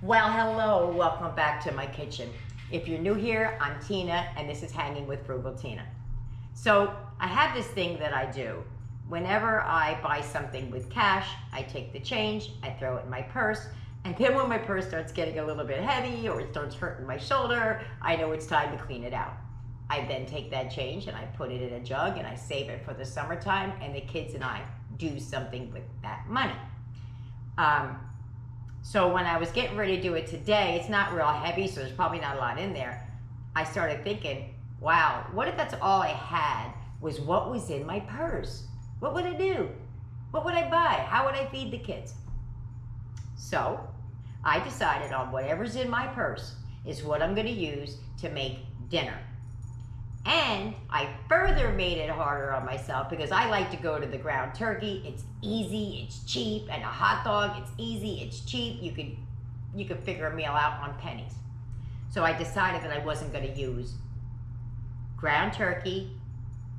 Well, hello, welcome back to my kitchen. If you're new here, I'm Tina, and this is Hanging with Frugal Tina. So I have this thing that I do. Whenever I buy something with cash, I take the change, I throw it in my purse, and then when my purse starts getting a little bit heavy or it starts hurting my shoulder, I know it's time to clean it out. I then take that change and I put it in a jug and I save it for the summertime, and the kids and I do something with that money. So when I was getting ready to do it today, it's not real heavy, so there's probably not a lot in there. I started thinking, wow, what if that's all I had was what was in my purse? What would I do? What would I buy? How would I feed the kids? So I decided on whatever's in my purse is what I'm gonna use to make dinner. And I further made it harder on myself because I like to go to the ground turkey. It's easy, it's cheap, and a hot dog, it's easy, it's cheap. You could figure a meal out on pennies. So I decided that I wasn't gonna use ground turkey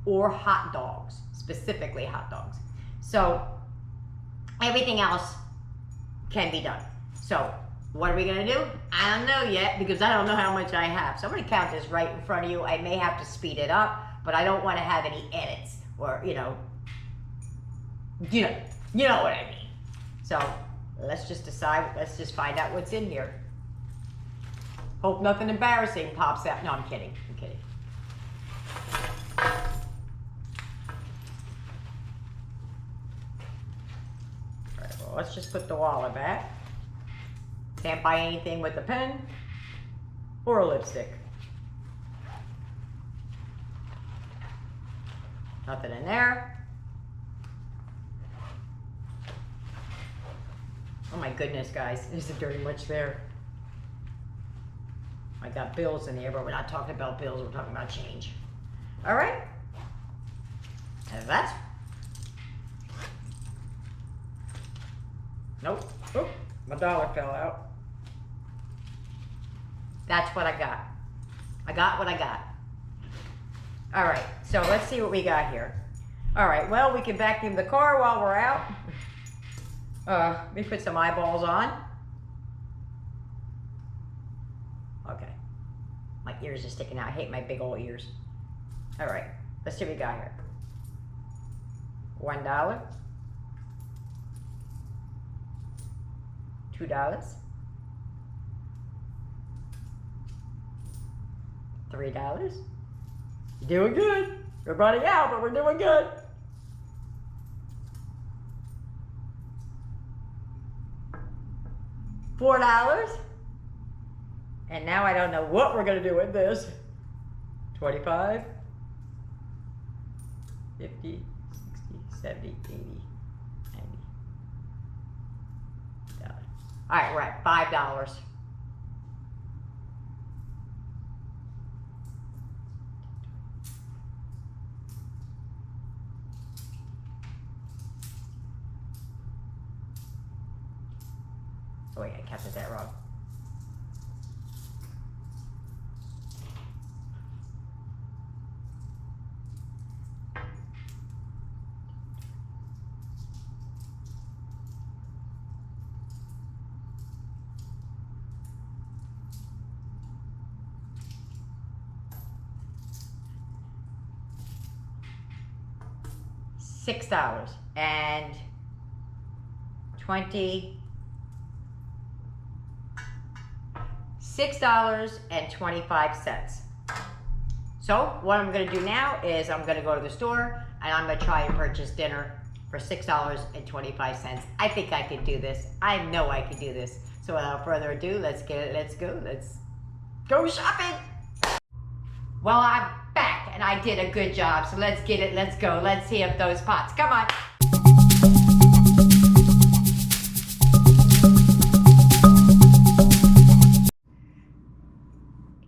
or hot dogs, specifically hot dogs. So everything else can be done. So what are we gonna do? I don't know yet because I don't know how much I have. So I'm gonna count this right in front of you. I may have to speed it up, but I don't wanna have any edits or, you know what I mean. So let's just decide, let's just find out what's in here. Hope nothing embarrassing pops out. No, I'm kidding, I'm kidding. All right, well, let's just put the wallet back. Can't buy anything with a pen or a lipstick. Nothing in there. Oh my goodness, guys, there isn't very much there. I got bills in here, but we're not talking about bills, we're talking about change. All right, and that's, nope, oh, my dollar fell out. That's what I got. I got what I got. All right, so let's see what we got here. All right, well, we can vacuum the car while we're out. Let me put some eyeballs on. Okay, my ears are sticking out. I hate my big old ears. All right, let's see what we got here. $1, $2, $3. You're doing good. We're running out, but we're doing good. $4. And now I don't know what we're gonna do with this. 25, 50, 60, 70, 80, 90. $1. All right, we're at $5. Oh wait, I counted that wrong. $6 and 20. $6.25. So what I'm gonna do now is I'm gonna go to the store and I'm gonna try and purchase dinner for $6.25. I think I can do this. I know I can do this. So without further ado, let's get it, let's go shopping. Well, I'm back and I did a good job. So let's get it, let's go. Let's heat up those pots, come on.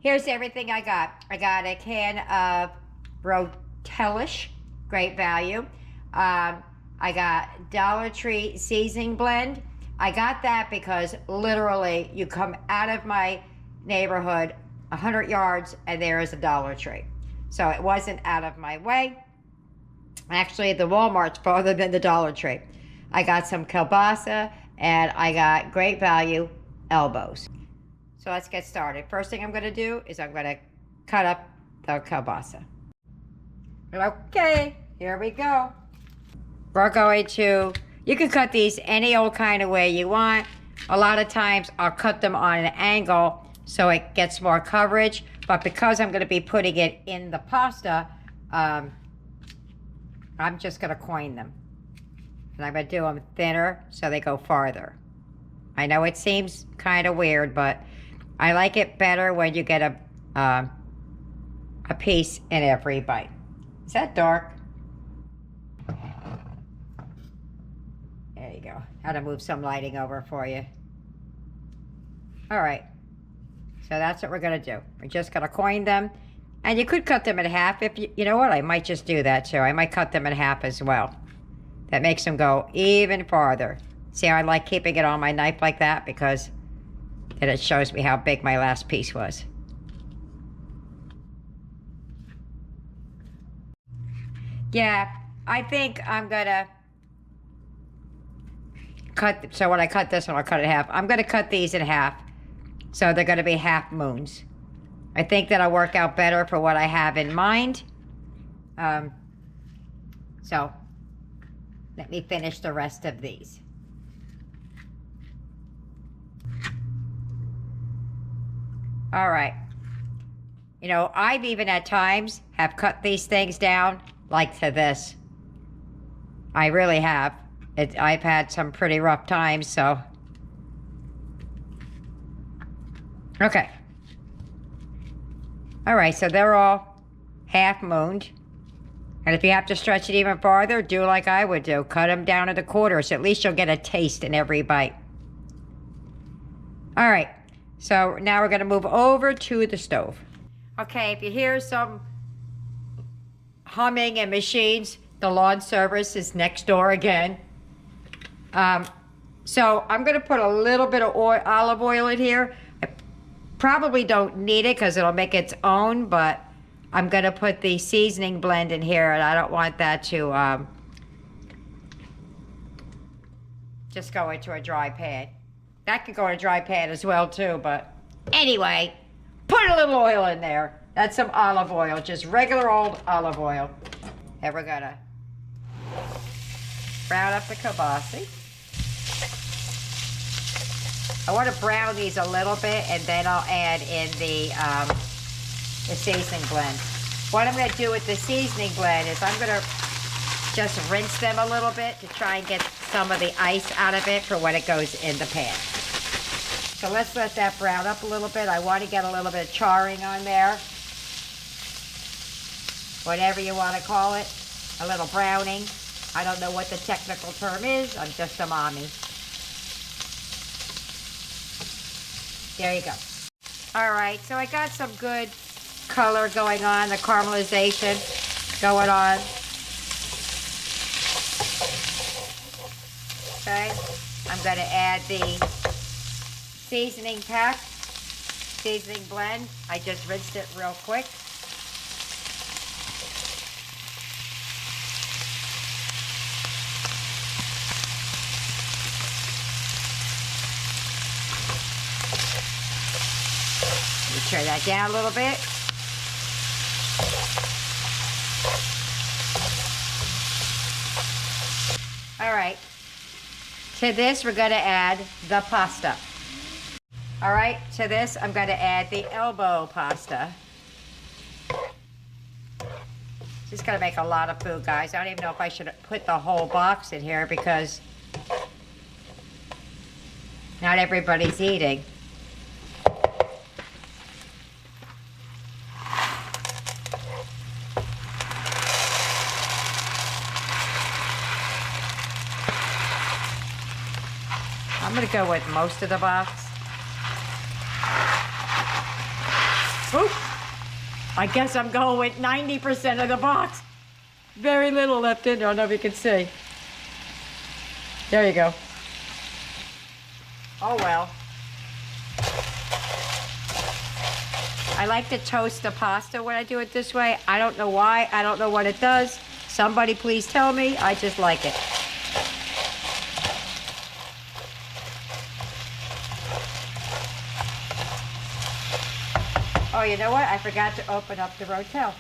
Here's everything I got. I got a can of Rotelish, great value. I got Dollar Tree seasoning blend. I got that because literally you come out of my neighborhood 100 yards and there is a Dollar Tree. So it wasn't out of my way. Actually, the Walmart's farther than the Dollar Tree. I got some kielbasa and I got great value elbows. So let's get started. First thing I'm going to do is I'm going to cut up the kielbasa. Okay, here we go. We're going to, you can cut these any old kind of way you want. A lot of times I'll cut them on an angle so it gets more coverage, but because I'm going to be putting it in the pasta, I'm just going to coin them. And I'm going to do them thinner so they go farther. I know it seems kind of weird, but I like it better when you get a piece in every bite. Is that dark? There you go. How to move some lighting over for you. All right. So that's what we're going to do. We're just going to coin them. And you could cut them in half if you know what? I might just do that too. I might cut them in half as well. That makes them go even farther. See how I like keeping it on my knife like that? Because then it shows me how big my last piece was. Yeah, I think I'm gonna cut, so when I cut this one, I'll cut it in half. I'm gonna cut these in half. So they're gonna be half moons. I think that'll work out better for what I have in mind. So let me finish the rest of these. All right. You know, I've even at times have cut these things down like to this. I really have. I've had some pretty rough times, so. Okay. All right, so they're all half mooned. And if you have to stretch it even farther, do like I would do. Cut them down to the quarters. At least you'll get a taste in every bite. All right, so now we're gonna move over to the stove. Okay, if you hear some humming and machines, the lawn service is next door again. So I'm gonna put a little bit of olive oil in here. I probably don't need it because it'll make its own, but I'm gonna put the seasoning blend in here, and I don't want that to just go into a dry pan. That could go in a dry pan as well too, but anyway, put a little oil in there. That's some olive oil, just regular old olive oil. And we're gonna brown up the kielbasa. I want to brown these a little bit, and then I'll add in the seasoning blend. What I'm going to do with the seasoning blend is I'm going to just rinse them a little bit to try and get some of the ice out of it for when it goes in the pan. So let's let that brown up a little bit. I want to get a little bit of charring on there. Whatever you want to call it. A little browning. I don't know what the technical term is. I'm just a mommy. There you go. All right, so I got some good color going on, the caramelization going on. Okay, I'm going to add the seasoning pack, seasoning blend. I just rinsed it real quick. Turn that down a little bit. All right. To this, we're going to add the pasta. All right. To this, I'm going to add the elbow pasta. Just going to make a lot of food, guys. I don't even know if I should put the whole box in here because not everybody's eating. I'm going to go with most of the box. Oop. I guess I'm going with 90% of the box. Very little left in there. I don't know if you can see. There you go. Oh well. I like to toast the pasta when I do it this way. I don't know why. I don't know what it does. Somebody please tell me. I just like it. Oh, you know what? I forgot to open up the Rotel.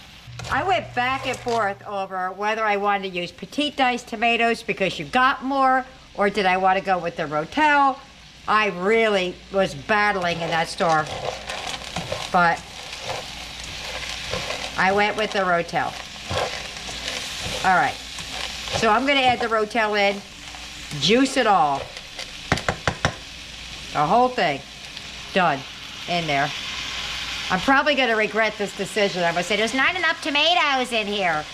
I went back and forth over whether I wanted to use petite diced tomatoes because you got more, or did I want to go with the Rotel? I really was battling in that store, but I went with the Rotel. All right, so I'm gonna add the Rotel in, juice it all. The whole thing, done, in there. I'm probably gonna regret this decision. I'm gonna say, there's not enough tomatoes in here.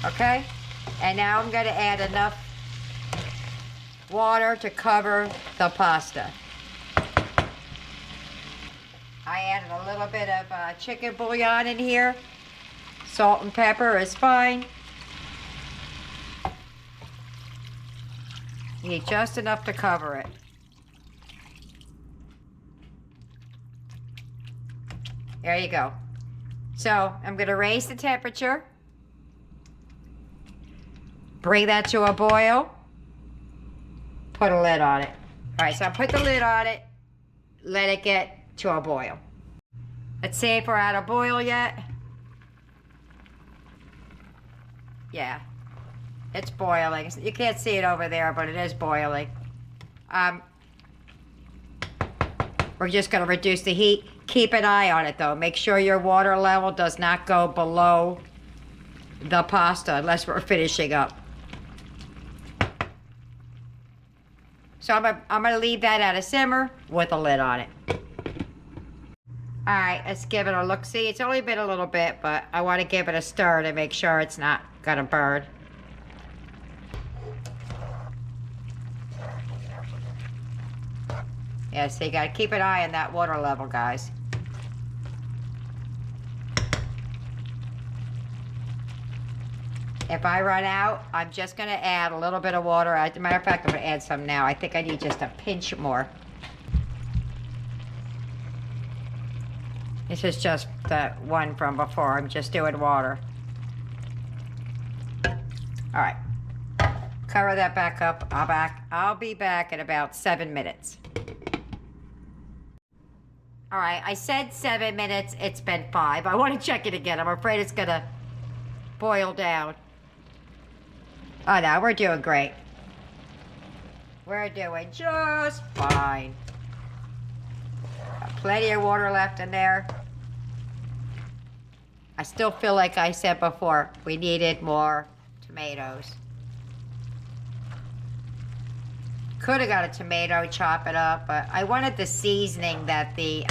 Okay, and now I'm gonna add enough water to cover the pasta. I added a little bit of chicken bouillon in here. Salt and pepper is fine. You need just enough to cover it. There you go. So I'm gonna raise the temperature. Bring that to a boil. Put a lid on it. All right, so I put the lid on it. Let it get to a boil. Let's see if we're at a boil yet. Yeah, it's boiling. You can't see it over there, but it is boiling. We're just gonna reduce the heat. Keep an eye on it though. Make sure your water level does not go below the pasta unless we're finishing up. So I'm gonna leave that at a simmer with a lid on it. All right, let's give it a look. See, it's only been a little bit, but I want to give it a stir to make sure it's not gonna burn. Yeah, so you gotta keep an eye on that water level, guys. If I run out, I'm just gonna add a little bit of water. As a matter of fact, I'm gonna add some now. I think I need just a pinch more. This is just the one from before. I'm just doing water. All right, cover that back up. I'll be back in about 7 minutes. All right, I said 7 minutes. It's been 5. I want to check it again. I'm afraid it's gonna boil down. Oh no, we're doing great. We're doing just fine. Got plenty of water left in there. I still feel like I said before, we needed more tomatoes. Could have got a tomato, chop it up, but I wanted the seasoning that the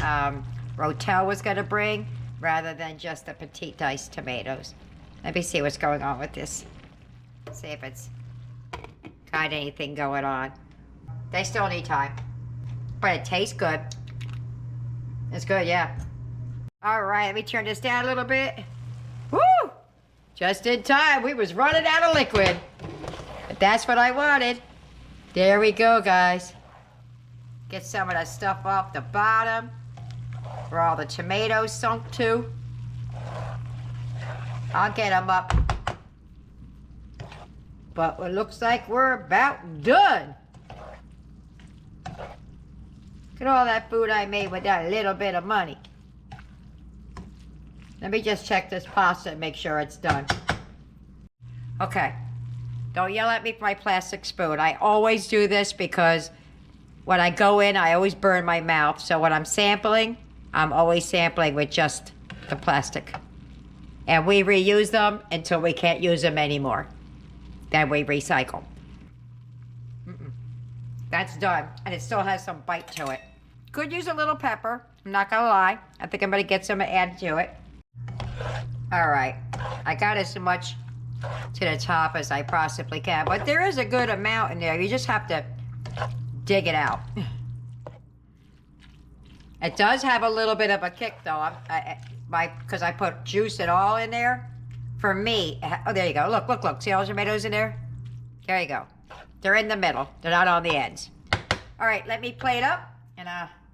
Rotel was gonna bring rather than just the petite diced tomatoes. Let me see what's going on with this. See if it's got anything going on. They still need time, but it tastes good. It's good, yeah. All right, let me turn this down a little bit. Woo! Just in time. We was running out of liquid, but that's what I wanted. There we go, guys. Get some of that stuff off the bottom where all the tomatoes sunk to. I'll get them up. But it looks like we're about done. Look at all that food I made with that little bit of money. Let me just check this pasta and make sure it's done. Okay. Don't yell at me for my plastic spoon. I always do this because when I go in, I always burn my mouth. So when I'm sampling, I'm always sampling with just the plastic. And we reuse them until we can't use them anymore. Then we recycle. That's done. And it still has some bite to it. Could use a little pepper. I'm not gonna lie. I think I'm gonna get some and add to it. All right. I got as much to the top as I possibly can. But there is a good amount in there. You just have to dig it out. It does have a little bit of a kick though. Because I put juice and all in there. For me, oh, there you go. Look, look, look. See all the tomatoes in there? There you go. They're in the middle. They're not on the ends. All right, let me plate up and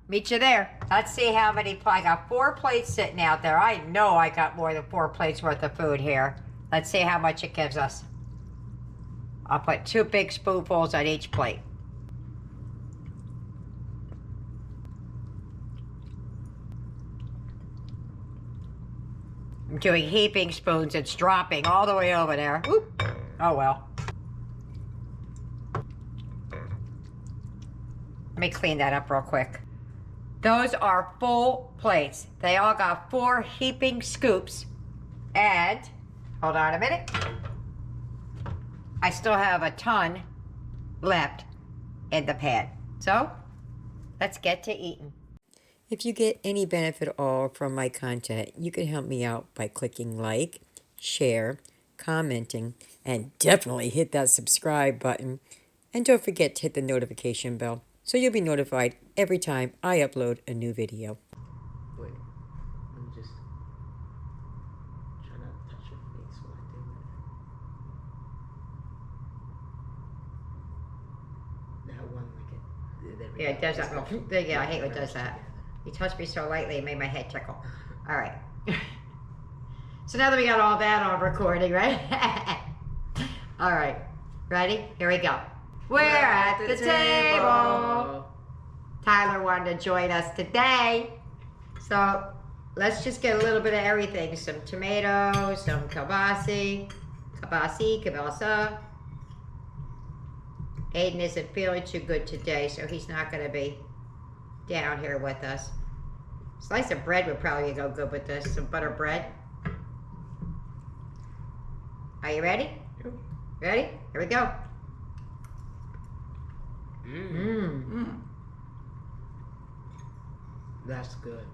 meet you there. Let's see how many, I got 4 plates sitting out there. I know I got more than 4 plates worth of food here. Let's see how much it gives us. I'll put 2 big spoonfuls on each plate. I'm doing heaping spoons. It's dropping all the way over there. Oop. Oh well. Let me clean that up real quick. Those are full plates. They all got 4 heaping scoops. And, hold on a minute. I still have a ton left in the pan. So, let's get to eating. If you get any benefit at all from my content, you can help me out by clicking like, share, commenting, and definitely hit that subscribe button. And don't forget to hit the notification bell so you'll be notified every time I upload a new video. Wait, let me just try not to touch your face while I do that. That one, like it. Yeah, it does that. Yeah, I hate when it does that. You touched me so lightly, it made my head tickle. All right. So now that we got all that on recording, right? All right. Ready? Here we go. We're at the table. Tyler wanted to join us today. So let's just get a little bit of everything. Some tomatoes, some kielbasa. Aiden isn't feeling too good today, so he's not going to be down here with us. Slice of bread would probably go good with this. Some butter bread. Are you ready? Yep. Ready? Here we go. That's good.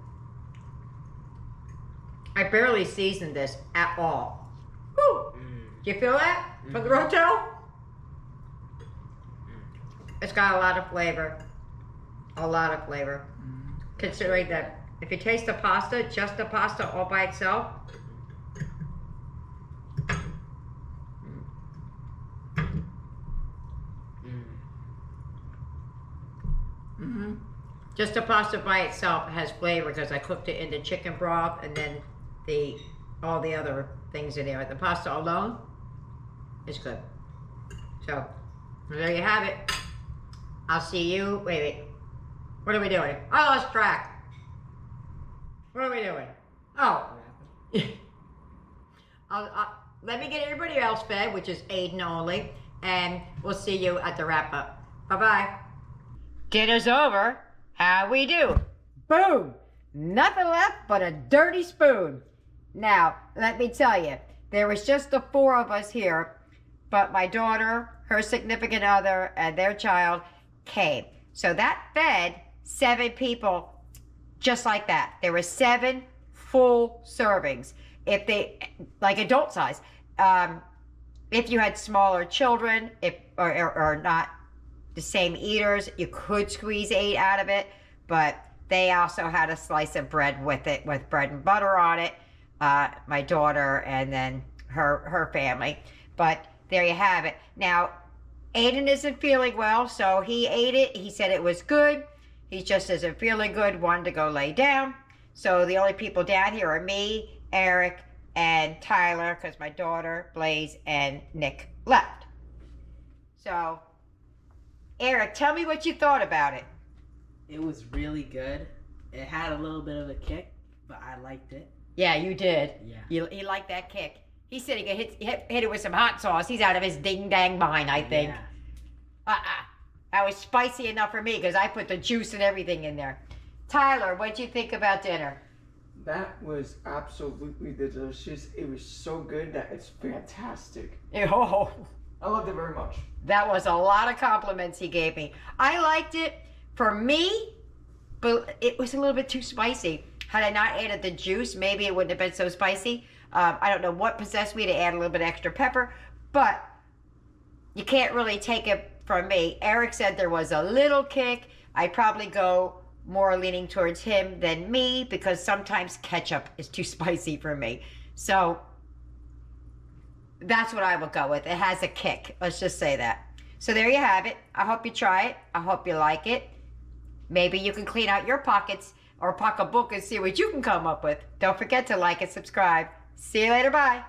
I barely seasoned this at all. Woo! Do you feel that? From the Rotel? It's got a lot of flavor. A lot of flavor. Considering that if you taste the pasta, just the pasta all by itself, just the pasta by itself has flavor because I cooked it in the chicken broth and then all the other things in there. The pasta alone is good. So there you have it. I'll see you. Wait. What are we doing? I lost track. What are we doing? Oh. Let me get everybody else fed, which is Aiden only, and we'll see you at the wrap up. Bye-bye. Dinner's over. How we do? Boom! Nothing left but a dirty spoon. Now, let me tell you, there was just the 4 of us here, but my daughter, her significant other, and their child came. So that fed 7 people just like that. There were 7 full servings. If they, like adult size, if you had smaller children, or not the same eaters, you could squeeze 8 out of it, but they also had a slice of bread with it, with bread and butter on it, my daughter and then her family. But there you have it. Now, Aiden isn't feeling well, so he ate it. He said it was good. He just isn't feeling good, wanted to go lay down. So the only people down here are me, Eric, and Tyler, because my daughter, Blaze, and Nick left. So, Eric, tell me what you thought about it. It was really good. It had a little bit of a kick, but I liked it. Yeah, you did. Yeah. He liked that kick. He said he could hit it with some hot sauce. He's out of his ding-dang mind, I think. Yeah. That was spicy enough for me because I put the juice and everything in there. Tyler, what'd you think about dinner? That was absolutely delicious. It was so good that it's fantastic. Oh, I loved it very much. that was a lot of compliments he gave me. I liked it for me, but it was a little bit too spicy. Had I not added the juice, maybe it wouldn't have been so spicy. I don't know what possessed me to add a little bit extra pepper, but you can't really take it from me. Eric said there was a little kick. I'd probably go more leaning towards him than me because sometimes ketchup is too spicy for me. So that's what I would go with. It has a kick. Let's just say that. So there you have it. I hope you try it. I hope you like it. Maybe you can clean out your pockets or pocketbook and see what you can come up with. Don't forget to like and subscribe. See you later. Bye.